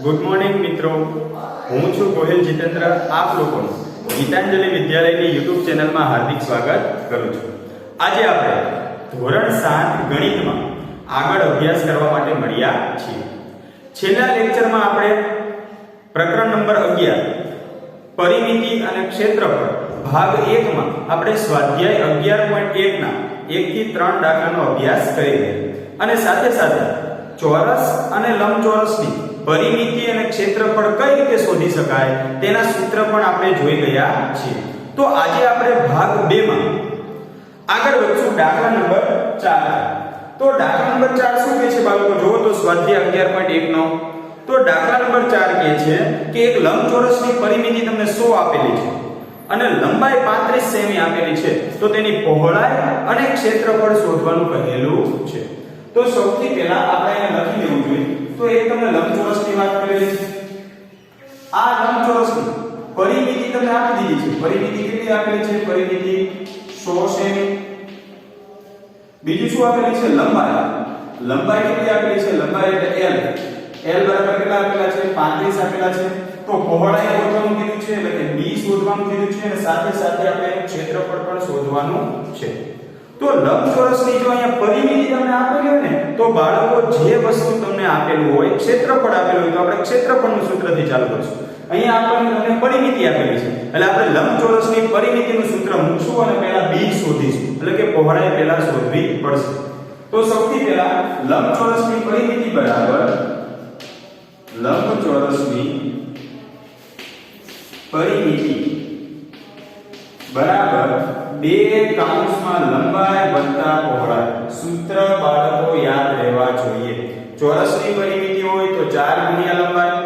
Good morning મિત્રો, હું છું ગોહિલ જીતેન્દ્ર. આપ લોકોનું ગીતાંજલિ વિદ્યાલયની યુટ્યુબ ચેનલમાં હાર્દિક સ્વાગત કરું છું. આજે આપણે ધોરણ 7 ગણિતમાં આગળ અભ્યાસ કરવા માટે મળ્યા છીએ. છેલ્લા લેક્ચરમાં આપણે પ્રકરણ નંબર 11 પરિમિતિ અને ક્ષેત્રફળ ભાગ 1 માં આપણે સ્વાધ્યાય 11.1 ના 1 થી 3 દાખલાનો અભ્યાસ કરી ગયા અને સાથે સાથે ચોરસ અને લંબચોરસની પરિમિતિ અને ક્ષેત્રફળ કઈ રીતે શોધી શકાય તેના સૂત્ર પણ આપણે જોઈ ગયા છીએ. તો આજે આપણે ભાગ 2 માં આગળ વધશું. દાખલા નંબર 4. તો દાખલા નંબર 4 શું કહે છે બાળકો? જુઓ તો સ્વાધ્યાય 11.1 નો તો દાખલા નંબર 4 કહે છે કે એક લંબચોરસની પરિમિતિ તમને 100 આપેલી છે અને લંબાઈ 35 સેમી આપેલી છે, તો તેની પહોળાઈ અને ક્ષેત્રફળ શોધવાનું કહેલું છે. તો સૌથી પહેલા આપણે એને લખી દેવું જોઈએ. તો એક તમને લંબચોરસની વાત કરેલી છે. આ લંબચોરસની પરિમિતિ તમને આપી દીધી છે. પરિમિતિ કેટલી આપેલી છે? પરિમિતિ 100 સેમી. બીજું શું આપેલી છે? લંબાઈ. લંબાઈ કેટલી આપેલી છે? લંબાઈ એટલે l બરાબર કેટલા આપેલા છે? 35 આપેલા છે. તો પહોળાઈ શોધવાનું કીધું છે એટલે કે b શોધવાનું કીધું છે અને સાથે સાથે આપણે ક્ષેત્રફળ પણ શોધવાનું છે. તો લંબચોરસની જો અહીંયા પરિમિતિ તમને આપેલી હોય ને, તો બાળકો જે વસ્તુ તમને આપેલું હોય, ક્ષેત્રફળ આપેલું હોય, તો આપણે ક્ષેત્રફળનું સૂત્રથી ચાલુ કરીશું. અહીંયા આપણને તમને પરિમિતિ આપેલી છે એટલે આપણે લંબચોરસની પરિમિતિનું સૂત્ર મૂકશું અને પહેલા b શોધીશું, એટલે કે પહોળાઈ પહેલા શોધવી પડશે. તો સૌથી પહેલા લંબચોરસની પરિમિતિ બરાબર લંબચોરસની પરિમિતિ બરાબર 2 કૌંસમાં લંબાઈ વત્તા પહોળાઈ. સૂત્ર બાળકો યાદ રહેવા જોઈએ. ચોરસની પરિમિતિ હોય તો 4 ગુણ્યા લંબાઈ,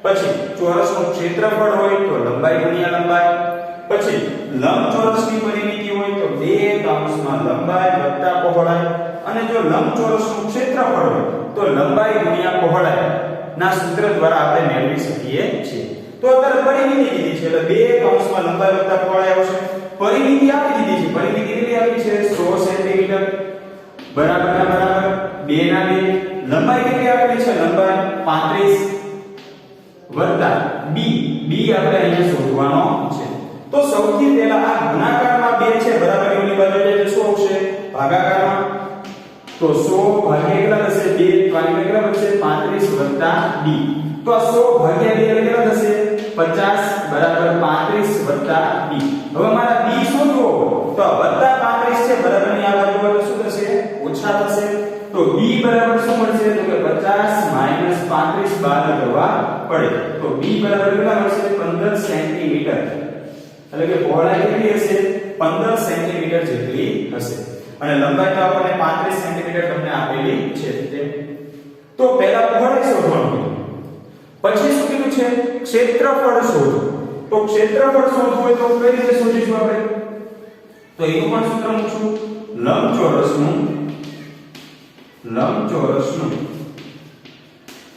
પછી ચોરસનું ક્ષેત્રફળ હોય તો લંબાઈ ગુણ્યા લંબાઈ, પછી લંબચોરસની પરિમિતિ હોય તો 2 કૌંસમાં લંબાઈ વત્તા પહોળાઈ, અને જો લંબચોરસનું ક્ષેત્રફળ હોય તો લંબાઈ ગુણ્યા પહોળાઈ ના સૂત્ર દ્વારા આપણે મેળવી શકીએ છીએ. તો અત્યારે પરિમિતિ દીધી છે એટલે 2 કૌંસમાં લંબાઈ વત્તા પહોળાઈ આવશે. પરિમિતિ આપી દીધી છે. પરિમિતિ કેટલી આપી છે? 100 સેન્ટીમીટર. બરાબર ના બરાબર 2 ના 2. લંબાઈ કેટલી આપેલી છે? લંબાઈ 35 વત્તા b. b આપણે અહીંયા શોધવાનો છે. તો સૌથી પહેલા આ ગુણાકારમાં 2 છે, બરાબર એની બાજુ એટલે શું આવશે? ભાગાકારમાં. તો 100 ભાગ્યા કેટલા થશે? 2. તો આની કેટલા બનશે? 35 વત્તા b. તો 100 ભાગ્યા 2 એટલે કેટલા થશે? 50 બરાબર 35 વત્તા b. હવે મારા b શોધવો તો વત્તા 35 છે, બરાબર ની આ બાજુ એટલે શું થશે? ઓછા થશે. તો b બરાબર શું મળશે? તો કે 50 માઈનસ 35 બાદ કરવા પડે. તો b બરાબર કેટલા મળશે? 15 સેન્ટીમીટર. એટલે કે પહોળાઈ કેટલી હશે? 15 સેન્ટીમીટર જેટલી હશે અને લંબાઈ તો આપણને 35 સેન્ટીમીટર તમને આપેલી છે. તો પહેલા પહોળાઈ શોધવાનું, પછી શું કીધું છે? ક્ષેત્રફળ શોધો. તો ક્ષેત્રફળ શોધવું હોય તો કઈ રીતે શોધીશું આપણે? તો એનું પણ સૂત્ર મૂકશું. લંબચોરસનું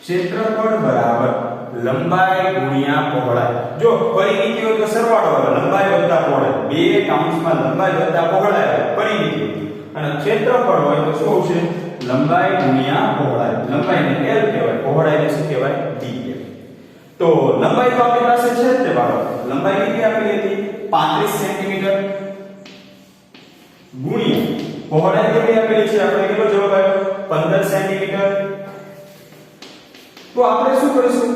ક્ષેત્રફળ બરાબર લંબાઈ ગુણ્યા પહોળાઈ. જો પરિમિતિ હોય તો સરવાળો આવે, લંબાઈ વત્તા પહોળાઈ. 2 કૌંસમાં લંબાઈ વત્તા પહોળાઈ આવે પરિમિતિ, અને ક્ષેત્રફળ હોય તો શું આવશે? લંબાઈ ગુણ્યા પહોળાઈ. લંબાઈને l કહેવાય, પહોળાઈને શું કહેવાય? d કહેવાય. તો લંબાઈ તો આપણી પાસે છે જ તે બાળકો. લંબાઈ કેટલી આપેલી હતી? 35 સેન્ટીમીટર ગુણ્યા પહોળાઈ કેટલી આપેલી છે? આપણે કેટલો જવાબ આવ્યો? 15 સેન્ટીમીટર. તો આપણે શું કરીશું?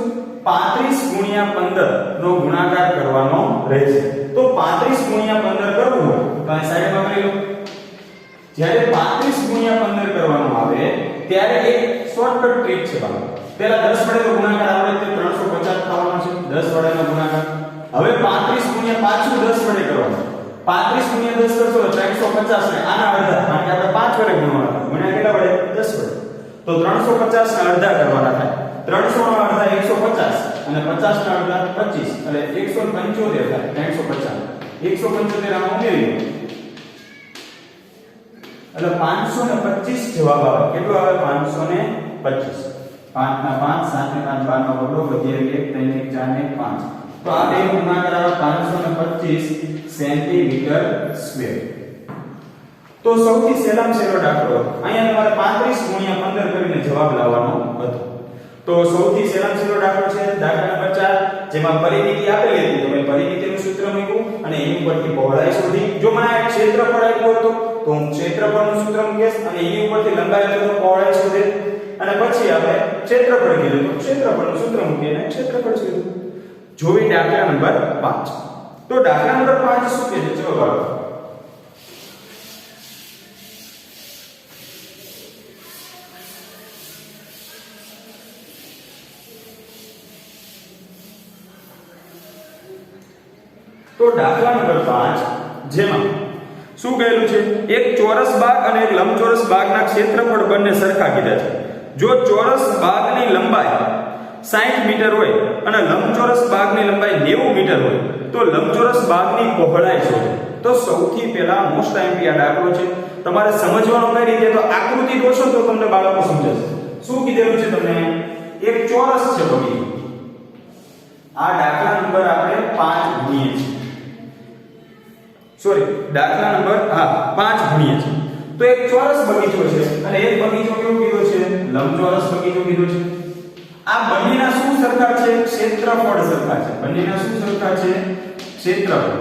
35 ગુણ્યા 15 નો ગુણાકાર કરવાનો રહેશે. તો 35 ગુણ્યા 15 કરવું હોય તો આ સાઈડમાં કરી લો. જ્યારે 35 ગુણ્યા 15 કરવાનું આવે ત્યારે એક શોર્ટકટ ટ્રીક છે બાળકો. પહેલા 10 વડે તો ગુણાકાર આપણે તો 350 થવાનો છે. 10 વડેનો ગુણાકાર. હવે 35 ગુણ્યા પાછું 10 વડે કરવાનું. 35 ગુણ્યા 10 કરશો તો 350 ને આના અડધા, કારણ કે આપણે 5 વડે ગુણવાના. ગુણ્યા કેટલા વડે? 10 વડે. તો 350 ના અડધા કરવાના થાય. 300 ના અડધા 150 અને 50 ના અડધા 25 એટલે 175 થાય. 350 175 આમાં ઉમેરી દો એટલે 525 જવાબ આવે. કેટલો આવે? 525. 5 ના 5 7 ને 5 12 નો વડો વધ્યા 1 3 1 4 ને 5. તો આ બે ગુણાકાર આવે 525 સેન્ટીમીટર સ્ક્વેર. તો સૌથી સહેલામાં સહેલો દાખલો અહીંયા તમારે 35 ગુણ્યા 15 કરીને જવાબ લાવવાનો હતો. તો સૌથી સહેલામાં સહેલો દાખલો છે દાખલા નંબર 4, જેમાં પરિમિતિ આપેલી હતી તો મેં પરિમિતિનું સૂત્ર મૂક્યું અને એની ઉપરથી પહોળાઈ શોધી. જો મને આ ક્ષેત્રફળ આપ્યું હતું તો હું ક્ષેત્રફળનું સૂત્ર મૂકીશ અને એની ઉપરથી લંબાઈ આપી તો પહોળાઈ શોધે, અને પછી આપણે ક્ષેત્રફળ કીધું તો ક્ષેત્રફળનું સૂત્ર મૂકીને ક્ષેત્રફળ શોધ્યું. જોવી દાખલા નંબર 5. તો દાખલા નંબર 5 શું કહે છે? ચલો બાળકો, તો દાખલા નંબર 5 જેમાં શું કહેલું છે? એક ચોરસ ભાગ અને એક લંબચોરસ ભાગના ક્ષેત્રફળ બંને સરખા કીધા છે. જો ચોરસ ભાગની લંબાઈ 60 મીટર હોય અને લંબચોરસ ભાગની લંબાઈ 90 મીટર હોય તો લંબચોરસ ભાગની પહોળાઈ શોધો. તો સૌથી પહેલા મોસ્ટ આઈએમપી આ દાખલો છે, તમારે સમજવાનો કઈ રીતે? તો આકૃતિ દોશો તો તમને બાળકો સમજશે. શું કીધેલું છે તમને? એક ચોરસ છે બગીચો. આ દાખલા નંબર આપણે 5 ભણીએ છીએ. સોરી, દાખલા નંબર 5 ભણીએ છીએ. તો એક ચોરસ બગીચો છે અને એક બગીચો કેવો કીધો છે? લંબચોરસ બગીચો કીધો છે. આ બંનેના શું સરખા છે? ક્ષેત્રફળ સરખા છે. બંનેના શું સરખા છે? ક્ષેત્રફળ.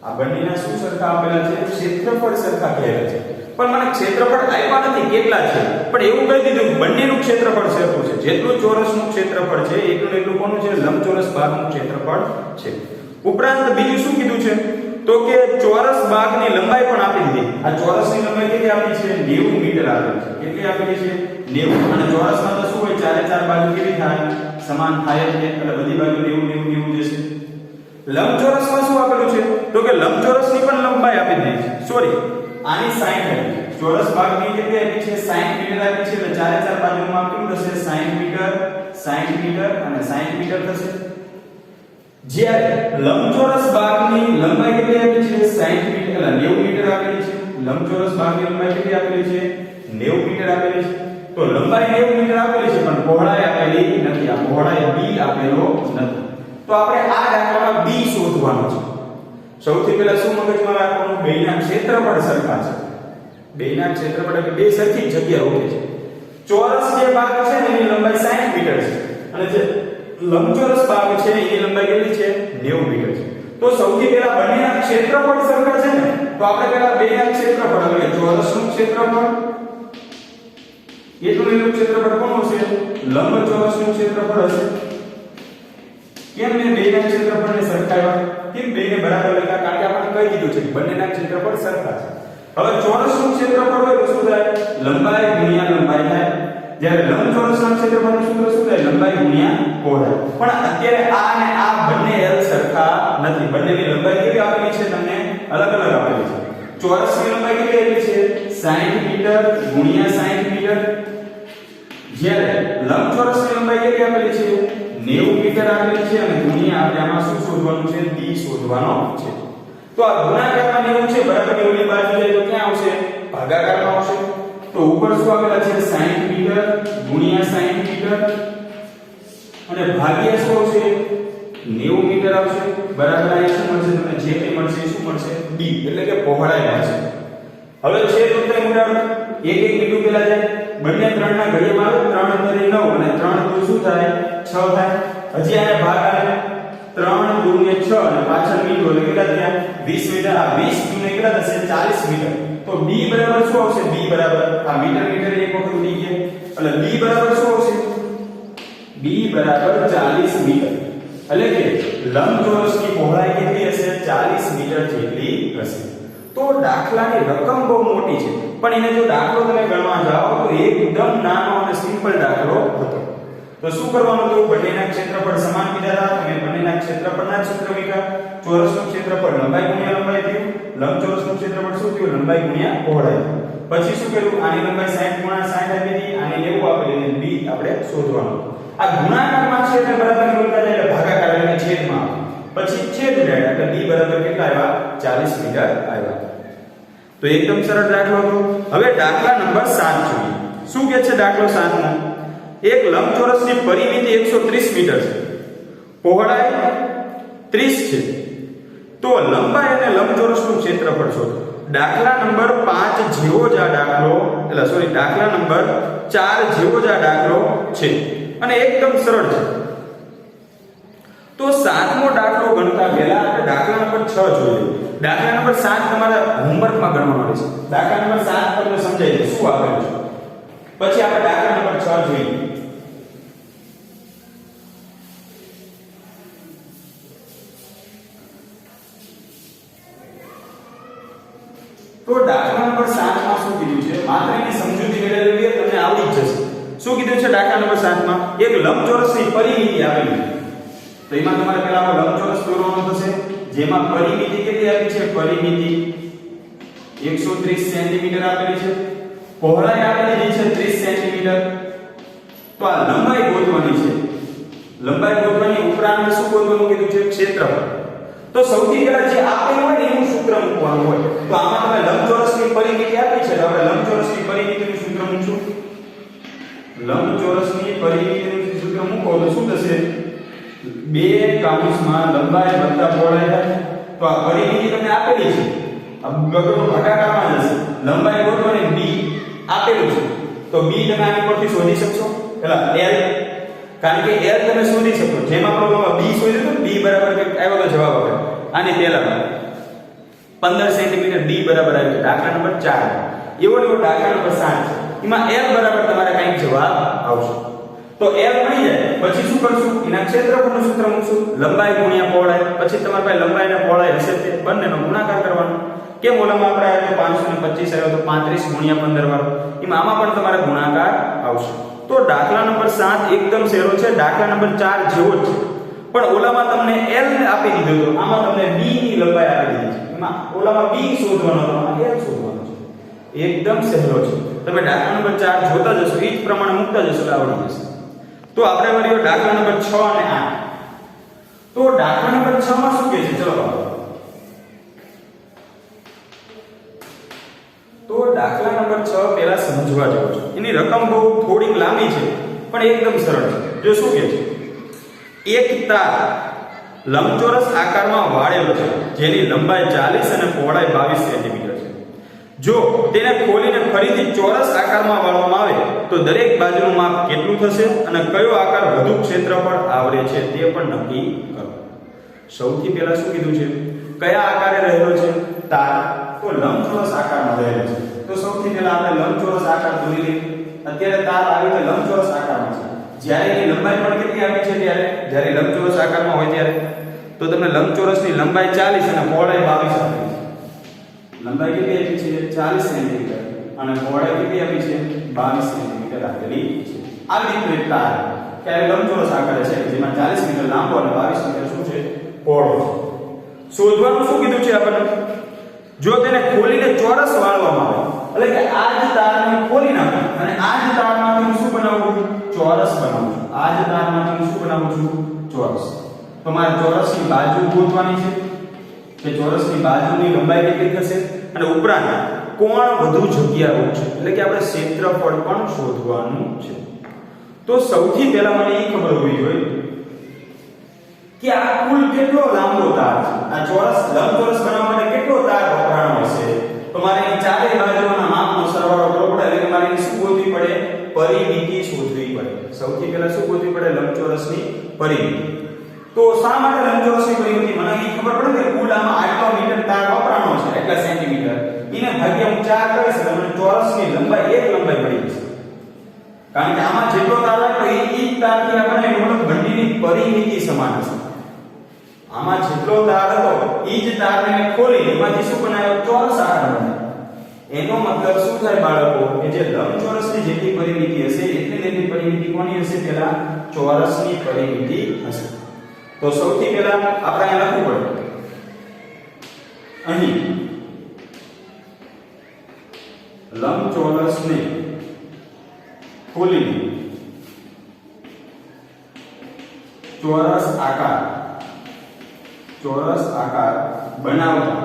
આ બંનેના શું સરખા આપેલા છે? ક્ષેત્રફળ સરખા કહેલા છે. પણ મને ક્ષેત્રફળ આપ્યા નથી કેટલા છે, પણ એવું કહી દીધું બંનેનું ક્ષેત્રફળ સરખું છે. જેટલું ચોરસનું ક્ષેત્રફળ છે એટલું કોનું છે? લંબચોરસ ભાગનું ક્ષેત્રફળ છે. ઉપરાંત બીજું શું કીધું છે? તો કે ચોરસ ભાગની લંબાઈ પણ આપી દીધી. આ ચોરસની લંબાઈ કેટલી આપી છે? 90 મીટર આપેલી છે. કેટલી આપેલી છે? 90. અને ચોરસમાં તો શું હોય? ચારે ચાર બાજુ કેવી થાય? સમાન થાય જ, એટલે બધી બાજુ 90 90 જશે. લંબચોરસમાં શું આપેલું છે? તો કે લંબચોરસની પણ લંબાઈ આપી દીધી છે. સોરી, આની 60 આપી છે. ચોરસ ભાગની કેટલી આપી છે? 60 મીટર આપી છે. એટલે ચારે ચાર બાજુમાં કેટલું થશે? 60 મીટર, 60 મીટર અને 60 મીટર થશે. જ્યારે લંબચોરસ ભાગની લંબાઈ કેટલી આપી છે? 60 મીટર, એટલે 90 મીટર આપેલી છે. લંબચોરસ ભાગની લંબાઈ કેટલી આપેલી છે? 90 મીટર આપેલી છે. તો લંબાઈ 90 મીટર આપેલી છે પણ પહોળાઈ આપેલી નથી. આ પહોળાઈ b આપેલો નથી. તો આપણે આ દાખલામાં b શોધવાનું છે. સૌથી પહેલા શું મગજમાં રાખવાનું? બેયના ક્ષેત્રફળ સરખા છે. બેયના ક્ષેત્રફળ એટલે બે સરખી જગ્યા રોકે છે. ચોરસ જે ભાગ છે ને એની લંબાઈ 60 મીટર છે અને જે લંબચોરસ ભાગ છે એની લંબાઈ કેટલી છે? 90 મીટર છે. તો સૌથી પહેલા બંનેના ક્ષેત્રફળ સરખા છે ને, તો આપણે પહેલા બેયના ક્ષેત્રફળ એટલે ચોરસનું ક્ષેત્રફળ એટલું ક્ષેત્રફળ કોનું હશે? લંબચોરસનું ક્ષેત્રફળ હશે. કેમ મેં બેયના ક્ષેત્રફળને સરખાવ્યા? કેમ બેયને બરાબર લખ્યા? કારણ કે આપણે કહી દીધું છે કે બંનેના ક્ષેત્રફળ સરખા છે. હવે ચોરસનું ક્ષેત્રફળ હોય તો શું થાય? લંબાઈ ગુણ્યા લંબાઈ થાય. જ્યારે લંબચોરસના ક્ષેત્રફળનું સૂત્ર શું થાય? લંબાઈ ગુણ્યા પહોળાઈ. પણ અત્યારે આ અને આ બંને L સરખા નથી. બંનેની લંબાઈ કેવી આપેલી છે? તમને અલગ અલગ આપેલી છે. ચોરસની લંબાઈ કેટલી આપેલી છે? 60 મીટર ગુણ્યા 60 મીટર. જ્યારે લંબચોરસની લંબાઈ કેટલી આપેલી છે? 90 મીટર આપેલી છે અને ગુણ્યા આપણે આમાં શું શોધવાનું છે? b શોધવાનો છે. તો આ ગુણાકારમાં 90 છે બરાબર 90 ની બાજુ જાય તો ક્યાં આવશે? ભાગાકારમાં આવશે. તો ઉપર શું આપેલા છે? 60 મીટર ગુણ્યા 60 મીટર અને ભાગ્યા શું આવશે? 90 મીટર આવશે. બરાબર અહીંયા શું મળશે? તમને જે કંઈ મળશે શું મળશે? b એટલે કે પહોળાઈ મળશે. હવે છેદ ઉત્તર ઉડાડો. એક એક મીટર પેલા જાય. બંને 3 ના ઘડિયામાં આવે. 3 * 9 અને 3 * 2 શું થાય? 6 થાય. હજી આને ભાગ આવે. 3 * 2 ને 6 અને પાછળ મીટર એટલે કેટલા થયા? 20 મીટર. આ 20 * 2 ને કેટલા થશે? 40 મીટર. તો b બરાબર શું આવશે? b બરાબર આ મીટર મીટર એક વખત ઉડી ગયા એટલે b બરાબર શું આવશે? b બરાબર 40 મીટર. એટલે કે લંબચોરસની પહોળાઈ કેટલી હશે? 40 મીટર જેટલી હશે. તો દાખલાની રકમ બહુ મોટી છે પણ એને જો દાખલો તમે ગણવા જાઓ તો એકદમ નાનો અને સિમ્પલ દાખલો હતો. તો શું કરવાનું હતું? બંનેના ક્ષેત્રફળ સમાન કીધા હતા. તમે બંનેના ક્ષેત્રફળના સૂત્ર મૂક્યા. ચોરસનું ક્ષેત્રફળ લંબાઈ ગુણ્યા લંબાઈ થયું. લંબચોરસનું ક્ષેત્રફળ શું થયું? લંબાઈ ગુણ્યા પહોળાઈ. પછી શું કર્યું? આની લંબાઈ 60 ગુણ્યા 60 આપી હતી. આની 90 આપેલી અને b આપણે શોધવાનું. આ ગુણાકારમાં છે એટલે બરાબર બોલતા જાય એટલે ભાગાકાર એટલે છેદમાં આવે. પછી છેદ ઉડાડ્યા એટલે b બરાબર કેટલા આવ્યા? 40 મીટર આવ્યા. તો એકદમ સરળ દાખલો હતો. હવે દાખલા નંબર 7 જોઈએ. શું કહે છે દાખલો 7 માં? એક લંબચોરસની પરિમિતિ 130 મીટર છે. પહોળાઈ 30 છે. તો લંબાઈ અને લંબચોરસનું ક્ષેત્રફળ શોધો. દાખલા નંબર 5 જેવો જ આ દાખલો દાખલા નંબર 4 જેવો જ આ દાખલો છે. અને એકદમ સરળ છે. તો સાતમો દાખલો ગણતા પહેલા આપણે દાખલા નંબર 6 જોઈએ. દાખલા નંબર 7 તમારા હોમવર્કમાં ગણવાનો રહેશે. દાખલા નંબર 7 તમને સમજાઈ દે શું આપેલું છે, પછી આપણે દાખલા નંબર 6 જોઈએ. તો દાખલા નંબર 7 માં શું કીધું છે, માત્ર એની સમજૂતી મેળવી તમને આવડી જ જશે. શું કીધું છે દાખલા નંબર 7 માં? એક લંબચોરસની પરિમિતિ આપેલી છે. તો એમાં તમારે પહેલા આ લંબચોરસ દોરવાનો થશે, જેમાં પરિમિતિ કેટલી આપી છે? પરિમિતિ 130 સેન્ટીમીટર આપેલી છે, પહોળાઈ આપેલી છે 30 સેન્ટીમીટર. તો આ લંબાઈ ગોતવાની છે. લંબાઈ ગોતવાની ઉપરાંત શું ગોતવાનું કીધું છે? ક્ષેત્રફળ. તો સૌથી પહેલા જે આપેલું હોય એનું સૂત્ર મૂકવાનું હોય. તો આમાં તમે લંબચોરસની પરિમિતિ આપી છે, તો આપણે લંબચોરસની પરિમિતિનું સૂત્ર મૂકશું. લંબચોરસની પરિમિતિનું સૂત્ર મૂકો તો શું થશે? 2 કૌંસમાં લંબાઈ વત્તા પહોળાઈ થાય. તો આ પરિમિતિ તમને આપેલી છે, આ ગગડો ભાગાકારમાં જશે. લંબાઈ ગોતવાની b આપેલું છે, તો b તમે આની પરથી શોધી શકશો. પેલા l, કારણ કે l તમે શોધી શકો. જેમ આપણો b શોધ્યું તો b બરાબર કે આવ્યો તો જવાબ આવે. આની પહેલા 15 સેન્ટીમીટર b બરાબર આવ્યો. દાખલા નંબર 4 એવો દાખલા નંબર 7 છે, એમાં l બરાબર તમારે કંઈક જવાબ આવશે. તો l મળી જાય પછી શું કરશું? એના ક્ષેત્રફળનું સૂત્ર મૂકશું. લંબાઈ ગુણ્યા પહોળાઈ. પછી તમારી પાસે લંબાઈ અને પહોળાઈ હશે તે બંનેનો ગુણાકાર કરવાનો. કેમ ઓલામાં આપણે આવ્યો તો 525 આવ્યો તો 35 ગુણ્યા 15 વાળો, એમાં આમાં પણ તમારે ગુણાકાર આવશે. તો દાખલા નંબર 7 એકદમ સહેલો છે, દાખલા નંબર 4 જેવો જ છે. પણ ઓલામાં તમને l આપી દીધો તો આમાં તમને b ની લંબાઈ આપી દીધી છે. એમાં ઓલામાં b શોધવાનો તો આમાં l શોધવાનો છે. એકદમ સહેલો છે. તમે દાખલા નંબર 4 જોતા જશો, એ જ પ્રમાણે મૂકતા જશો એટલે આવડી જશે. તો આપણે વર્યો દાખલા નંબર 6 અને 8. તો દાખલા નંબર 6 માં શું કહે છે? ચલો તો દાખલા નંબર 6 પહેલા સમજવા જેવો છે. એની રકમ બહુ થોડીક લાંબી છે પણ એકદમ સરળ છે. જો શું કહે છે? એક તાર લંબચોરસ આકારમાં વાળેલો છે, જેની લંબાઈ 40 અને પહોળાઈ 22 સેન્ટીમીટર છે. જો તેને ખોલીને ફરીથી ચોરસ આકારમાં વાળવામાં આવે તો દરેક બાજુનું માપ કેટલું થશે અને કયો આકાર વધુ ક્ષેત્રફળ આવરે છે તે પણ નક્કી કરો. સૌથી પહેલા શું કીધું છે? કયા આકારે રહેલો છે? તાર. તો લંબચોરસ આકારમાં રહેલો છે. તો સૌથી પહેલા આપણે લંબચોરસ આકાર દોરી લઈએ. અત્યારે તાર આવી રીતે લંબચોરસ આકારમાં છે. જ્યારે એની લંબાઈ પણ કેટલી આપી છે? જ્યારે લંબચોરસ આકારમાં હોય ત્યારે તો તમને લંબચોરસની લંબાઈ 40 અને પહોળાઈ 22 આપી છે. લંબાઈ કેટલી આપી છે? 40 સેન્ટીમીટર અને પહોળાઈ કેટલી આપી છે? 22 સેન્ટીમીટર આપેલી છે. આવી રીતે તાર કે લંબચોરસ આકારે છે, જેમાં 40 મીટર લાંબો અને 22 મીટર શું છે? પહોળો છે. શોધવાનું શું કીધું છે આપણને? જો તેને ખોલીને ચોરસ વાળવામાં આવે, એટલે કે આ જ તારને ખોલી નાખો અને આ જ તારમાંથી શું બનાવવું? ચોરસ બનાવવું. આ જ તારમાંથી શું બનાવું છું? ચોરસ. તો મારે ચોરસની બાજુ ગોતવાની છે કે ચોરસની બાજુની લંબાઈ કેટલી થશે અને ઉપરાંત કોણ વધુ જગ્યા રોકશે, એટલે કે આપણે ક્ષેત્રફળ પણ શોધવાનું છે. તો સૌથી પહેલા મને એ ખબર હોવી જોઈએ કે આ કુલ કેટલો લાંબો તાર છે. આ ચોરસ લંબચોરસ બનાવવા માટે કેટલો તાર વપરાણો હશે? તો મારે અહીં ચારે બાજુના માપનો સરવાળો કરવો પડે, એટલે કે મારે શું ગોતવી પડે? પરિમિતિ શોધવી પડે. સૌથી પહેલા શું ગોતવી પડે? લંબચોરસની પરિમિતિ. તો શા માટે લંબચોરસની પરિમિતિ? મને અહીં ખબર પડે કે કુલ આમાં આટલો મીટર તાર વપરાણો છે, એટલા સેન્ટીમીટર. એને ભાગ્યા હું 4 કરીશ એટલે મને ચોરસની લંબાઈ એક લંબાઈ મળી જશે. કારણ કે આમાં જેટલો તાર આવ્યો એ જ તારથી આપણે મતલબ બંનેની પરિમિતિ સમાન હશે. આમાં જેટલો તાર હતો એ જ તારને ખોલી એમાંથી શું બનાવ્યો? ચોરસ આકાર બનાવ્યો. એનો મતલબ શું થાય બાળકો? કે જે લંબચોરસની જેટલી પરિમિતિ હશે એટલી પરિમિતિ કોની હશે? પહેલા ચોરસની પરિમિતિ હશે. તો સૌથી પહેલા આપણે અહીં લખવું પડે, અહીં લંબચોરસને ખોલીને ચોરસ આકાર બનાવતા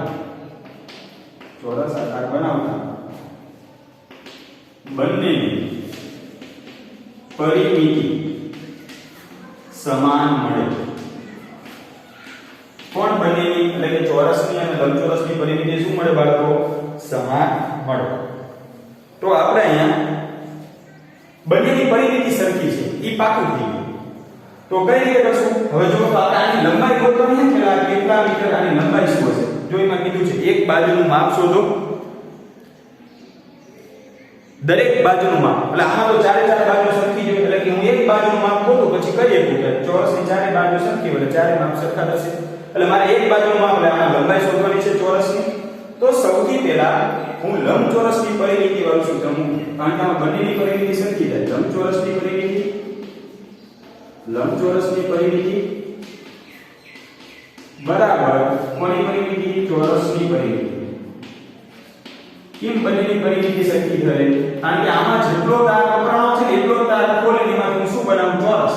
બંનેની પરિમિતિ સમાન મળે. કોણ બંનેની? એટલે કે ચોરસની અને લંબચોરસની પરિમિતિ શું મળે બાળકો? સમાન મળે. તો આપણે અહીંયા બંનેની પરિમિતિ સરખી છે, ઈ પાકું થઈ ગયું. તો કઈ રીતે કરશું? હવે જો તો આપણે આની લંબાઈ ગોતવાની છે કે કેટલા મીટર આની લંબાઈ શું હશે? જો એમાં કીધું છે એક બાજુનું માપ શોધો. દરેક બાજુનું માપ એટલે આમાં તો ચારે ચાર બાજુ સરખી જોઈએ એટલે કે હું એક બાજુનું માપ ગોતું પછી કરી શકું કે ચોરસની ચારે બાજુ સરખી એટલે ચારે માપ સરખા થશે. એટલે મારે એક બાજુનું માપ એટલે આમાં લંબાઈ શોધવાની છે ચોરસની. તો સૌથી પહેલા હું લંબચોરસની પરિમિતિ વાળું સૂત્ર મૂકું કારણ કે આમાં બંનેની પરિમિતિ સરખી થાય. લંબચોરસની પરિમિતિ બરાબર કોની પરિમિતિ? ચોરસની પરિમિતિ. કેમ બંનેની પરિમિતિ સરખી થાય? કારણ કે આમાં જેટલો તાર વપરાણો છે એટલો તાર ખોલીને એમાંથી હું શું બનાવું? ચોરસ.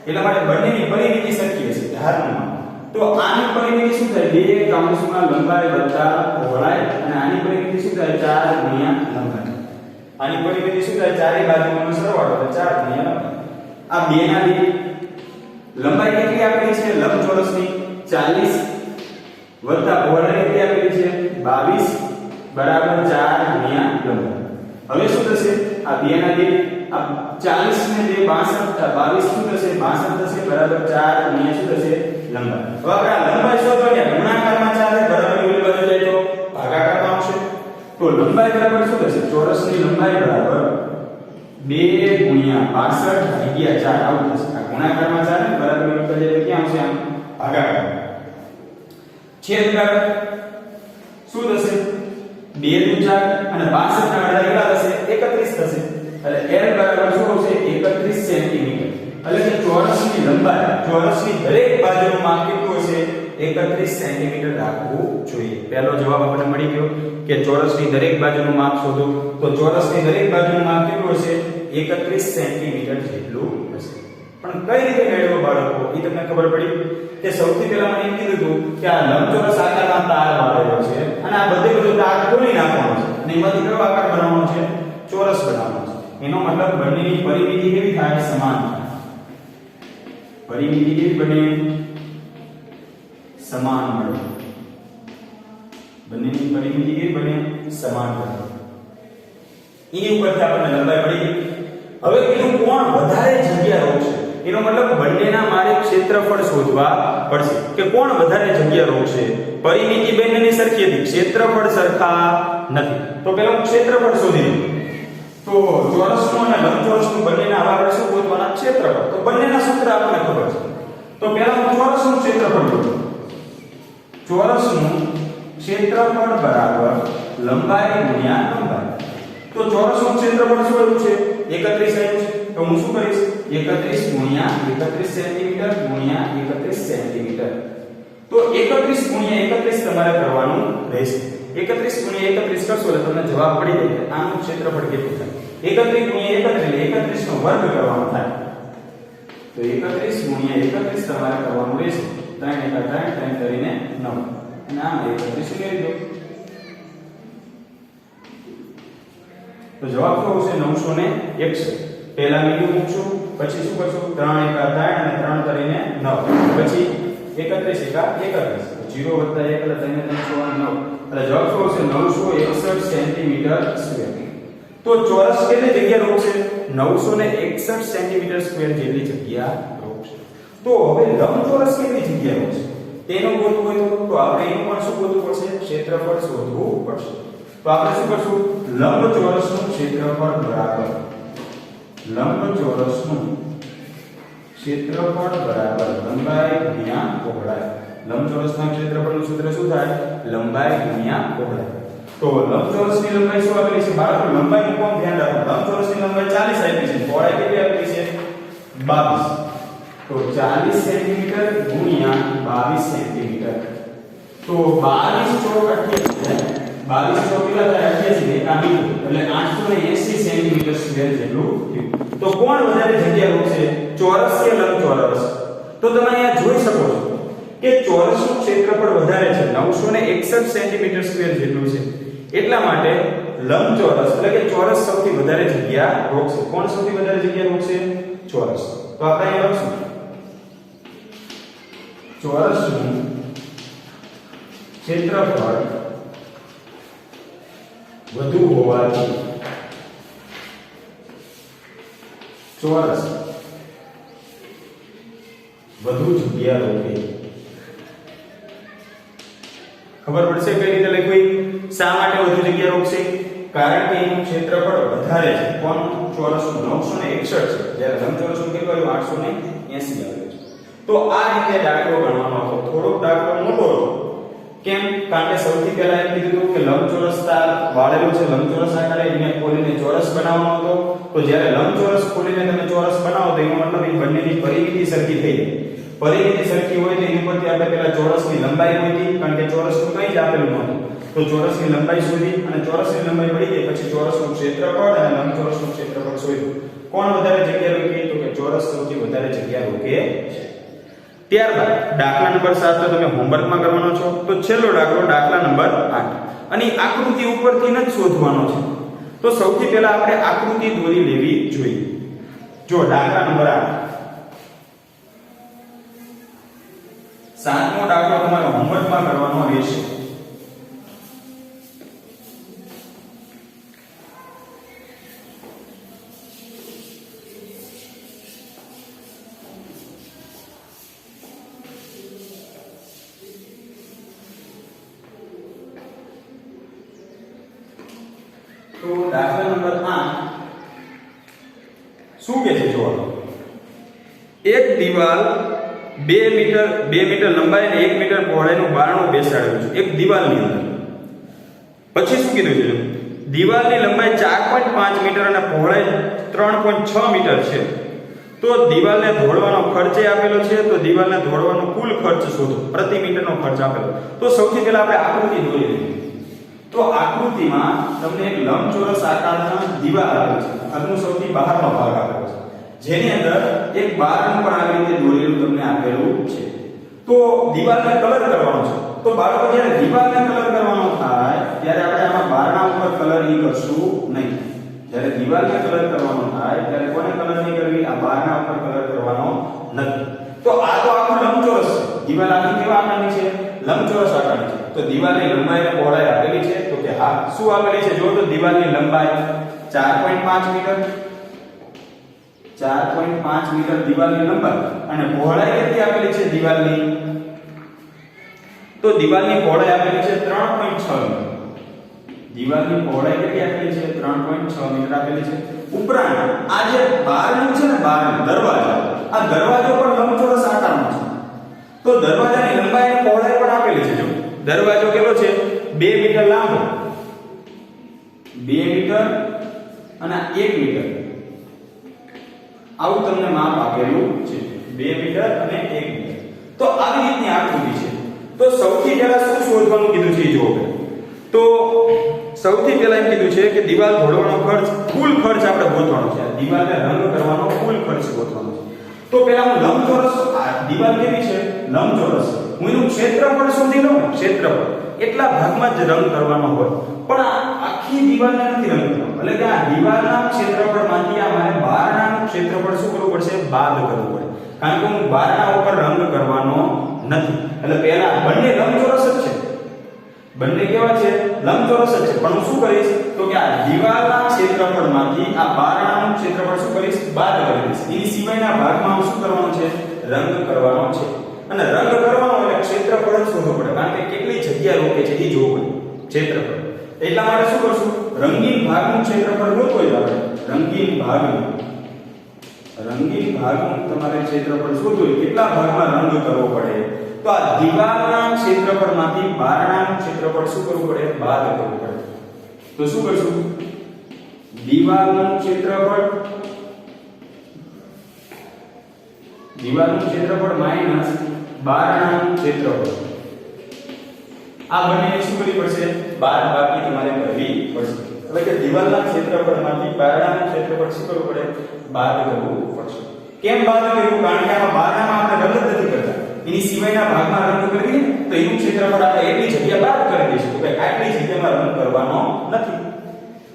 એટલા માટે બંનેની પરિમિતિ સરખી હશે ધારમાં. તો આની પરિમિતિ શું થાય? 2 કૌંસમાં લંબાઈ વત્તા પહોળાઈ અને આની પરિમિતિ શું થાય? 4 ગુણ્યા લંબાઈ. આની પરિમિતિ શું થાય? ચારે બાજુનો સરવાળો એટલે 4 ગુણ્યા લંબાઈ. આ બે ના બે લંબાઈ કેટલી આપેલી છે લંબચોરસની? 40 વત્તા પહોળાઈ કેટલી આપેલી છે? 22 બરાબર 4 ગુણ્યા લંબાઈ. હવે શું થશે? આ બે ના બે આ 40 ને 2 62 શું થશે? 62 થશે બરાબર 4 ગુણ્યા શું થશે? લંબાઈ. હવે આપણે લંબાઈ શોધવાની ગુણાકારમાં ચાલે બરાબર ઓલી બાજુ જાય તો ભાગાકારમાં આવશે. તો લંબાઈ બરાબર શું થશે? ચોરસની લંબાઈ બરાબર 2 ગુણ્યા 62 ભાગ્યા 4 આવું થશે. આ ગુણાકારમાં ચાલે બરાબર ઓલી બાજુ જાય ક્યાં આવશે? આમ ભાગાકાર. છેદ બરાબર શું થશે? 2 દુ 4 અને 62 ના અડધા કેટલા થશે? 31 થશે. એટલે L બરાબર શું આવશે? 31 સેન્ટીમીટર. એટલે કે ચોરસની લંબાઈ ચોરસની દરેક બાજુનું માપ કેટલું હશે? 31 સેન્ટીમીટર રાખવું જોઈએ. પહેલો જવાબ આપણને મળી ગયો કે ચોરસની દરેક બાજુનું માપ શોધો. તો ચોરસની દરેક બાજુનું માપ કેટલું હશે? 31 સેન્ટીમીટર જેટલું હશે. પણ કઈ રીતે મેળવો બાળકો? એ તમને ખબર પડી કે સૌથી પહેલા મને એમ કીધું હતું કે આ લંબચોરસ આકારમાં તાર વાળેલો છે અને આ બધું તાર ખોલી નાખવાનો છે અને એમાંથી કયો આકાર બનાવવાનો છે? ચોરસ બનાવવાનો છે. એનો મતલબ બંનેની પરિમિતિ કેવી થાય? સમાન થાય. પરિમિતિ કેવી બને? સમાન મળે. બંનેની પરિમિતિ કેવી બને? સમાન બને. એની ઉપરથી આપણને લંબાઈ મળી ગઈ. હવે કીધું કોણ વધારે જગ્યા રોકશે? એનો મતલબ બંનેના મારે ક્ષેત્રફળ શોધવા પડશે કે કોણ વધારે જગ્યા રોકશે. પરિમિતિ બંનેની સરખી હતી, ક્ષેત્રફળ સરખા નથી. તો પહેલા હું ક્ષેત્રફળ શોધી લઉં. તો ચોરસનું અને લંબચોરસનું બંનેના આપણે શું શોધવાના? ક્ષેત્રફળ. તો બંનેના સૂત્ર આપણને ખબર છે. તો પહેલા હું ચોરસનું ક્ષેત્રફળ શોધું. ચોરસનું ક્ષેત્રફળ બરાબર લંબાઈ ગુણ્યા લંબાઈ. તો ચોરસનું ક્ષેત્રફળ શું આવ્યું છે? 31 આવ્યું છે. તો હું શું કરીશ? 31 ગુણ્યા 31 સેન્ટીમીટર ગુણ્યા 31 સેન્ટીમીટર. તો 31 ગુણ્યા 31 તમારે કરવાનું રહેશે. 31 ગુણ્યા 31 કરશો એટલે તમને જવાબ મળી જાય કે આનું ક્ષેત્રફળ કેટલું થાય. 31 ગુણ્યા 31 એટલે 31 નો વર્ગ કરવાનો થાય. તો 31 ગુણ્યા 31 તમારે કરવાનું રહેશે. 3 * 3 3 કરીને 9 અને આમ 31 ઉમેરી દો. તો જવાબ શું આવશે? 961. પહેલા મીડિયમ મૂકશું પછી શું કરશું? 3 * 3 અને 3 કરીને 9 પછી 31 * 31 0 + 1 એટલે 3 × 9 એટલે જવાબ શું આવશે? 961 સેન્ટીમીટર સ્ક્વેર. તો ચોરસ કેટલી જગ્યા રોકશે? 961 સેન્ટીમીટર સ્ક્વેર જેટલી જગ્યા રોકશે. તો હવે લંબચોરસ કેટલી જગ્યા રોકશે તેનું ગોતવું હોય તો આપણે એનું પણ શું ગોતવું પડશે? ક્ષેત્રફળ શોધવું પડશે. તો આપણે શું કરશું? લંબચોરસનું ક્ષેત્રફળ બરાબર લંબચોરસનું ક્ષેત્રફળ બરાબર લંબાઈ ગુણ્યા પહોળાઈ. લંબચોરસના ક્ષેત્રફળનું સૂત્ર શું થાય? લંબાઈ ગુણ્યા પહોળાઈ. તો લંબચોરસની લંબાઈ શું આપેલી છે? બાળકો લંબાઈનું કોણ ધ્યાન રાખો. લંબચોરસની લંબાઈ 40 આપી છે. પહોળાઈ કેટલી આપેલી છે? 22. તો 40 સેન્ટીમીટર ગુણ્યા 22 સેન્ટીમીટર. તો 22 ચોક 28 22 ચોક કેટલા થાય? 88 એકા મીટર એટલે 880 સેન્ટીમીટર સ્ક્વેર જેટલું થયું. તો કોણ વધારે જગ્યા રોકશે? ચોરસ કે લંબચોરસ? તો તમે અહીંયા જોઈ શકો છો કે ચોરસનું ક્ષેત્રફળ વધારે છે 961 સેન્ટીમીટર સ્ક્વેર જેટલું છે. એટલા માટે લંબચોરસ એટલે કે ચોરસ સૌથી વધારે જગ્યા રોકશે. કોણ સૌથી વધારે જગ્યા રોકશે? ચોરસ. તો આપણે અહીં લખશું ચોરસનું ક્ષેત્રફળ વધુ હોવાથી ચોરસ વધુ જગ્યા રોકે. ખબર પડશે કઈ રીતે લખવી? શા માટે વધુ જગ્યા રોકશે? કારણ કે એનું ક્ષેત્રફળ વધારે છે. કોણ? ચોરસનું 961 છે, જ્યારે લંબચોરસનું કેટલું આવ્યું? 880 આવ્યું છે. તો આ રીતે દાખલો ગણવાનો હતો. થોડોક દાખલો મોટો હતો. કેમ? કારણ કે સૌથી પહેલા એમ કીધું કે લંબચોરસ તાર વાળેલું છે, લંબચોરસ આકારે એને ખોલીને ચોરસ બનાવવાનો હતો. તો જ્યારે લંબચોરસ ખોલીને તમે ચોરસ બનાવો તો એનો મતલબ એ બંનેની પરિમિતિ સરખી થઈ જાય. પરિમિતિ સરખી હોય તો એની પરથી આપણે પહેલા ચોરસની લંબાઈ શોધી, કારણ કે ચોરસનું કંઈ જ આપેલું નહોતું. તો ચોરસની લંબાઈ શોધી અને ચોરસની લંબાઈ મળી ગઈ પછી ચોરસનું ક્ષેત્રફળ અને લંબચોરસનું ક્ષેત્રફળ શોધ્યું. કોણ વધારે જગ્યા રોકે? તો કે ચોરસ સૌથી વધારે જગ્યા રોકે છે. ત્યારબાદ દાખલા નંબર 7 તો તમે હોમવર્કમાં કરવાનો છો. તો છેલ્લો દાખલો દાખલા નંબર 8 અને આકૃતિ ઉપરથી જ શોધવાનો છે. તો સૌથી પહેલા આપણે આકૃતિ દોરી લેવી જોઈએ. જો દાખલા નંબર 8 સાતમો દાખલો તમારે હોમવર્કમાં કરવાનો રહેશે. તો દાખલા નંબર 8 શું કહે છે? જોવો, એક દિવાલ 2 મીટર લંબાઈ અને 1 મીટર પહોળાઈનું બારણું બેસાડેલું છે એક દિવાલની અંદર. પછી શું કીધું છે? દિવાલની લંબાઈ 4.5 મીટર અને પહોળાઈ 3.6 મીટર છે. તો દિવાલને ધોળવાનો ખર્ચ આપેલો છે. તો દિવાલને ધોળવાનો કુલ ખર્ચ શોધો. પ્રતિ મીટરનો ખર્ચ આપેલો. તો સૌથી પહેલા આપણે આકૃતિ દોરી લઈએ. તો આકૃતિમાં તમને એક લંબચોરસ આકારના દિવાલ આપેલ છે. ઘરનો સૌથી બહારનો ભાગ આપેલો છે, જેની અંદર એક બારણું પણ આવી રીતે દોરેલું તમને આપેલું છે. તો દિવાલને કલર કરવાનો છે. તો બાળકો જ્યારે દિવાલને કલર કરવાનો થાય ત્યારે આપણે આમાં બારણા ઉપર કલર નહીં કરશું નહીં. જ્યારે દિવાલને કલર કરવાનો થાય ત્યારે કોને કલર નહીં કરવી? આ બારણા ઉપર કલર કરવાનો નથી. તો આ તો આખું લંબચોરસ છે. દિવાલ આખી કેવા આકારની છે? લંબચોરસ આકારની છે. તો દિવાલની લંબાઈ અને પહોળાઈ આપેલી છે. તો કે હા, શું આપેલી છે? જો તો દિવાલની લંબાઈ 4.5 મીટર, 4.5 મીટર દિવાલની લંબાઈ અને પહોળાઈ કેટલી આપેલી છે દિવાલની? તો દિવાલની પહોળાઈ આપેલી છે 3.6 મીટર. દિવાલની પહોળાઈ કેટલી આપેલી છે? 3.6 મીટર આપેલી છે. ઉપરાંત આ જે બારણું છે ને, બારણું દરવાજો, આ દરવાજો પણ લંબચોરસ આકારનો છે. તો દરવાજાની લંબાઈ અને પહોળાઈ પણ આપેલી છે. જો દરવાજો કેટલો છે? 2 મીટર લાંબો, 2 મીટર અને 1 મીટર આવું તમને માપ આપેલું છે. 2 મીટર અને 1 મીટર. તો આવી રીતની આકૃતિ છે. તો સૌથી પહેલા શું શોધવાનું કીધું છે? જો તો સૌથી પહેલા એમ કીધું છે કે દિવાલ ધોળવાનો ખર્ચ, કુલ ખર્ચ આપણે ગોતવાનો છે. દિવાલને રંગ કરવાનો કુલ ખર્ચ ગોતવાનો છે. તો પહેલા હું લંબચોરસ, આ દિવાલ કેવી છે? લંબચોરસ. હું એનું ક્ષેત્રફળ શોધી લઉં. ક્ષેત્રફળ એટલા ભાગમાં જ રંગ કરવાનો હોય, પણ આખી દિવાલને નથી રંગ કરવાનો. એટલે કે આ દિવાલના ક્ષેત્રફળમાંથી આ મારે બારણાનું ક્ષેત્રફળ શું કરવું પડશે? બાદ કરવું પડે. કારણ કે હું બારણા ઉપર રંગ કરવાનો નથી. એટલે પહેલા બંને લંબચોરસ જ છે. બંને કેવા છે? લંબચોરસ જ છે. પણ હું શું કરીશ? તો કે આ દિવાલના ક્ષેત્રફળમાંથી આ બારણાનું ક્ષેત્રફળ શું કરીશ? બાદ કરી દઈશ. એની સિવાયના ભાગમાં હું શું કરવાનું છે? રંગ કરવાનો છે. અને રંગ કરવાનો એટલે ક્ષેત્રફળ જ શોધવું પડે. કારણ કે કેટલી જગ્યા રોકે છે એ જોવું પડે. ક્ષેત્રફળ એટલા માટે શું કરશું? રંગીન ભાગનું ક્ષેત્રફળ ગોતવું હોય આપણે. રંગીન ભાગનું તમારે ક્ષેત્રફળ શોધવું હોય. કેટલા ભાગમાં રંગ કરવો પડે? તો આ દિવાલના ક્ષેત્રફળમાંથી બારણાનું ક્ષેત્રફળ શું કરવું પડે? બાદ કરવું પડે. તો શું કરશું? દિવાલનું ક્ષેત્રફળ માઈનસ બારણાનું ક્ષેત્રફળ. આ બંનેને શું કરવી પડશે? બાદબાકી તમારે કરવી પડશે. એટલે કે દિવાલના ક્ષેત્રફળમાંથી બારણાનું ક્ષેત્રફળ શું કરવું પડે? બાદ કરવું પડશે. કેમ બાદ કરવું? કારણ કે આમાં બારણામાં આપણે રંગ નથી કરતા. એની સિવાયના ભાગમાં રંગ કરીએ તો એનું ક્ષેત્રફળ આપણે એટલી જગ્યા બાદ કરી દઈશું કે આટલી જગ્યામાં રંગ કરવાનો નથી.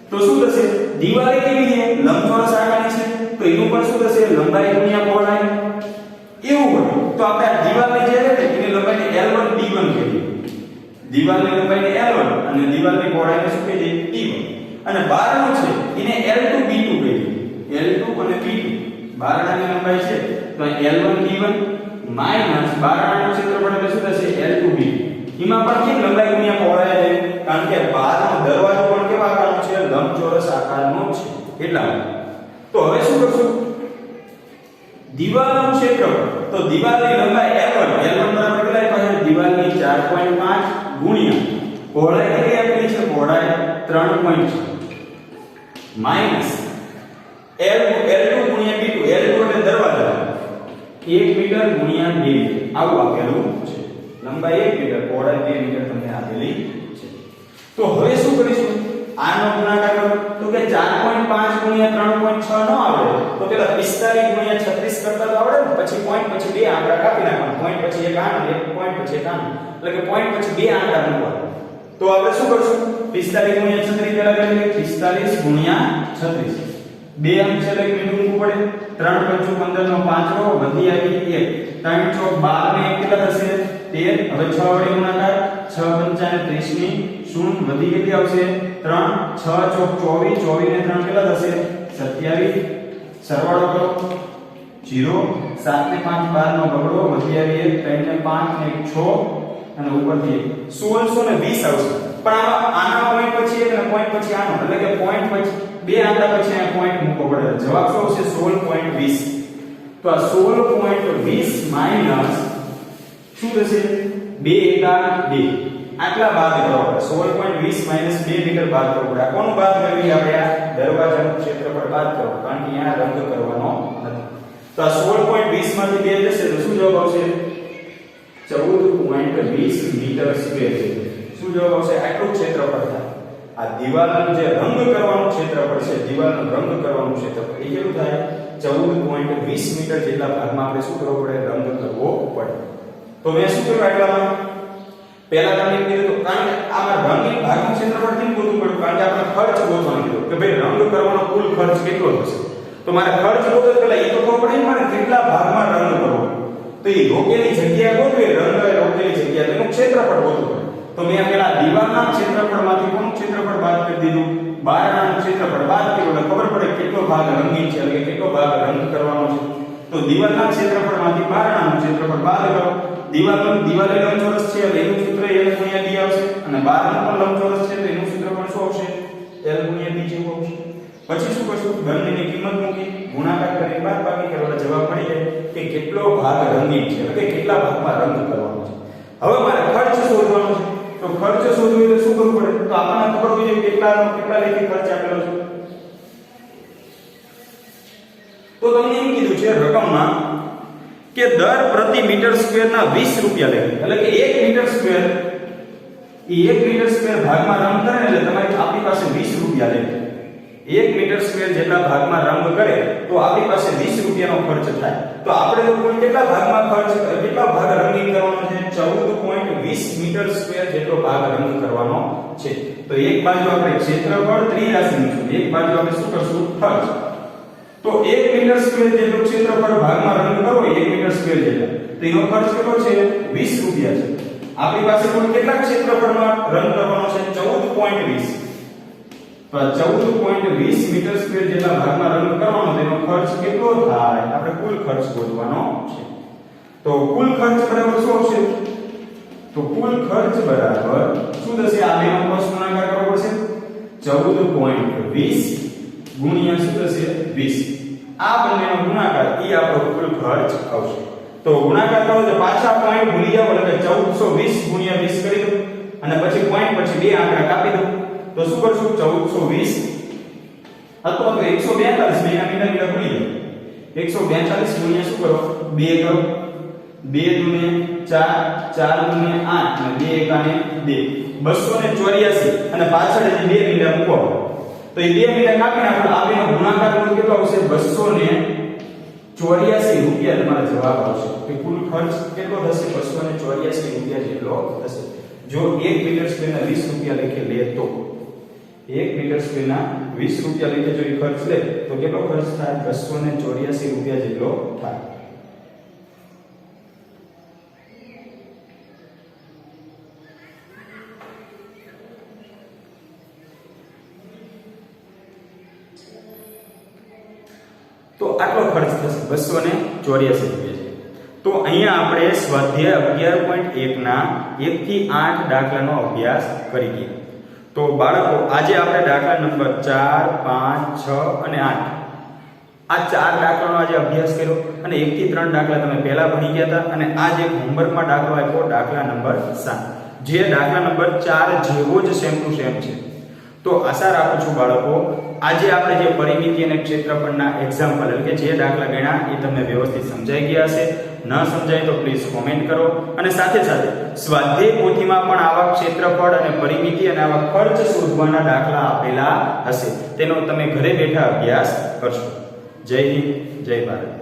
તો શું થશે? દિવાલ કેવી છે? લંબચોરસ આકારની છે. તો એનું પણ શું થશે? લંબાઈ ગુણ્યા પહોળાઈ. એવું હોય તો આપણે આ દિવાલની જે છે એની લંબાઈને L1 D1 કહીએ. દિવાલની લંબાઈને L1 અને દિવાલની પહોળાઈને શું કહીએ? D1. અને બારણું છે એને L2 B2 કહીએ. L2 અને B2 બારણાની લંબાઈ છે તો L1 D1 માઈનસ બારણાનું ક્ષેત્રફળ એટલે શું થશે L2B એમાં પણ કેમ લંબાઈ ગુણ્યા પહોળાઈ છે કારણ કે બહારનો દરવાજો પણ કેવા આકારનો છે લંબચોરસ આકારનો છે એટલા માટે તો હવે શું કરશું દિવાલનું ક્ષેત્રફળ તો દિવાલની લંબાઈ L1 બરાબર કેટલા પાસે દિવાલની 4.5 ગુણ્યા પહોળાઈ કેટલી આપેલી છે પહોળાઈ 3.6 માઈનસ L2 ગુણ્યા B2 L2 એટલે દરવાજો 1 મીટર ગુણ્યા 2 મીટર આવું આપેલું છે લંબાઈ 1 મીટર પહોળાઈ 2 મીટર તમને આપેલી છે તો હવે શું કરીશું આનો ગુણાકાર કરો તો કે 4.5 ગુણ્યા 3.6 ન આવડે તો પેલા 45 ગુણ્યા 36 કરતા તો આવડે ને પછી પોઈન્ટ પછી બે આંકડા કાપી નાખવાના પોઈન્ટ પછી એક આનો એક પોઈન્ટ પછી એક આનો એટલે કે પોઈન્ટ પછી બે આંકડા મૂકવાના તો આપણે શું કરશું 45 ગુણ્યા 36 પેલા કરીએ 45 ગુણ્યા 36 બે અંક છે એટલે બિંદુ મૂકવું પડે 3 5 15 નો 5 રો વધી આવી 1 3 ચોક 12 ને 1 કેટલા થશે 13 હવે 6 વડે ગુણાકાર 6 5 30 ની શૂન્ય વધી કેટલી આવશે 3 6 ચોક 24 24 ને 3 કેટલા થશે 27 સરવાળો કરો 0 7 ને 5 12 નો બગડો વધી આવી 1 3 ને 5 ને 6 અને ઉપરથી 1620 આવશે પણ આના પોઈન્ટ પછી એક અને પોઈન્ટ પછી આનો એટલે કે પોઈન્ટ પછી બે આંકડા પછી આ પોઈન્ટ મૂકવો પડે જવાબ શું આવશે 16.20 તો આ 16.20 માઈનસ શું થશે 2 એકા 2 આટલા બાદ કરવો પડે 16.20 માઈનસ 2 મીટર બાદ કરવો પડે કોનું બાદ કરવી આપણે આ દરવાજાનું ક્ષેત્રફળ બાદ કરવો કારણ કે અહીંયા રંગ કરવાનો નથી તો આ 16.20 માંથી 2 જશે તો શું જવાબ આવશે 14.20 મીટર સ્ક્વેર શું જવાબ આવશે આટલું ક્ષેત્રફળ થાય આ દિવાલનું જે રંગ કરવાનું ક્ષેત્રફળ છે દિવાલનો રંગ કરવાનું ક્ષેત્રફળ એ કેટલું થાય 14.20 મીટર જેટલા ભાગમાં આપણે શું કરવો પડે રંગ કરવો પડે તો મેં શું કર્યું આટલામાં પહેલા તમને કીધું કારણ કે આમાં રંગીન ભાગનું ક્ષેત્રફળ કેમ ગોતવું પડ્યું કારણ કે આપણે ખર્ચ ગોતવાનું કીધું કે ભાઈ રંગ કરવાનો કુલ ખર્ચ કેટલો થશે તો મારે ખર્ચ ગોતવો પહેલા એ તો ખબર પડે મારે કેટલા ભાગમાં રંગ કરવો તો એ રોકેલી જગ્યા ગોતવે રંગ રોકેલી જગ્યા તેનું ક્ષેત્રફળ ગોતવું પડે તો મેં પેલા દીવાલના ક્ષેત્રફળમાંથી કોનું ક્ષેત્રફળ બાદ કરી દીધું બારણાનું ક્ષેત્રફળ બાદ કર્યું એટલે ખબર પડે કેટલો ભાગ રંગીન છે એટલે કેટલો ભાગ રંગ કરવાનો છે તો દીવાલના ક્ષેત્રફળમાંથી બારણાનું ક્ષેત્રફળ બાદ કરો દીવાલે લંબચોરસ છે એટલે એનું સૂત્ર L ગુણ્યા B આવશે અને બારણું પણ લંબચોરસ છે તો એનું સૂત્ર પણ શું આવશે L ગુણ્યા B જેવું આવશે પછી શું કરશું બંનેની કિંમત મૂકી ગુણાકાર કરી બાદબાકી કરવાના જવાબ મળી જાય કે કેટલો ભાગ રંગીન છે એટલે કે કેટલા ભાગમાં રંગ કરવાનો છે હવે મારે ખર્ચ શોધવાનો છે તો ખર્ચ શોધવો એટલે શું કરવું પડે તો આપણને ખબર હોય છે કેટલા લેખી ખર્ચ આપેલો છે તો તમને એમ કીધું છે રકમમાં કે દર પ્રતિ મીટર સ્ક્વેર ના 20 રૂપિયા લે એટલે કે 1 મીટર સ્ક્વેર એ 1 મીટર સ્ક્વેર ભાગમાં રંગ કરે એટલે તમારી આપણી પાસે 20 રૂપિયા લે 1 મીટર સ્ક્વેર જેટલા ભાગમાં રંગ કરે તો આપણી પાસે 20 રૂપિયાનો ખર્ચ થાય તો આપણે તો કુલ કેટલા ભાગમાં ખર્ચ કેટલા ભાગ રંગીન કરવાનો છે 14.20 મીટર સ્ક્વેર જેટલો ભાગ રંગ કરવાનો છે તો એક બાજુ આપણે ક્ષેત્રફળ ત્રિરાશિ મૂકશું એક બાજુ આપણે શું કરશું ખર્ચ તો 1 મીટર સ્ક્વેર જેટલું ક્ષેત્રફળ ભાગમાં રંગ કરવો 1 મીટર સ્ક્વેર જેટલો તો એનો ખર્ચ કેટલો છે 20 રૂપિયા છે આપણી પાસે કુલ કેટલા ક્ષેત્રફળમાં રંગ કરવાનો છે 14.20 તો 14.20 મીટર સ્ક્વેર જેટલા ભાગમાં રંગ કરવાનો તેનો ખર્ચ કેટલો થાય આપણે કુલ ખર્ચ શોધવાનો છે તો કુલ ખર્ચ બરાબર શું આવશે તો કુલ ખર્ચ બરાબર શું થશે આ બેનો ક્રોસ ગુણાકાર કરવો પડશે 14.20 ગુણ્યા શું થશે 20 આ બંનેનો ગુણાકાર એ આપણો કુલ ખર્ચ આવશે તો ગુણાકાર કરો તો પાછા પોઈન્ટ ભૂલી જાવ એટલે 1420 ગુણ્યા 20 કરી દો અને પછી પોઈન્ટ પછી બે આંકડા કાપી દો તો શું કરશું 1420 અથવા તો 142 બેના મીંડા ભૂલી જાવ 142 ગુણ્યા શું કરો 2 કરો 2 દુને 4 4 દુને 8 અને 2 એકાને 2 284 અને પાછળ જે બે મીંડા મૂકો તો એ બે મીંડા કાપીને આપણે આ બેનો ગુણાકાર કેટલો આવશે 284 રૂપિયા તમારો જવાબ આવશે કે કુલ ખર્ચ કેટલો થશે 284 રૂપિયા જેટલો થશે જો 1 મીટર સ્ક્વેરના 20 રૂપિયા લેખે લે તો 1 મીટર સ્ક્વેરના 20 રૂપિયા લેખે જો ખર્ચ લે તો કેટલો ખર્ચ થાય 284 રૂપિયા જેટલો થાય તો આટલો ખર્ચ થશે 284 રૂપિયા છે તો તો અહીંયા આપણે સ્વાધ્યાય 11.1 ના 1 થી 8 દાખલાનો અભ્યાસ કરી ગયા. તો બાળકો આજે આપણે દાખલા નંબર 4, 5, 6 અને 8 આ 4 દાખલાનો આજે અભ્યાસ કર્યો અને 1 થી 3 દાખલા તમે પહેલા ભણી ગયા હતા અને આજે હોમવર્કમાં દાખલો આપ્યો દાખલા નંબર 7 જે દાખલા નંબર 4 જેવો જ સેમ ટુ સેમ છે. તો આશા રાખું છું બાળકો આજે આપણે જે પરિમિતિ અને ક્ષેત્રફળના એક્ઝામ્પલ એટલે કે જે દાખલા ગણ્યા એ તમને વ્યવસ્થિત સમજાઈ ગયા હશે. ન સમજાય તો પ્લીઝ કોમેન્ટ કરો અને સાથે સાથે સ્વાધ્યાય પોથીમાં પણ આવા ક્ષેત્રફળ અને પરિમિતિ અને આવા ખર્ચ શોધવાના દાખલા આપેલા હશે. તેનો તમે ઘરે બેઠા અભ્યાસ કરશો. જય હિન્દ, જય ભારત.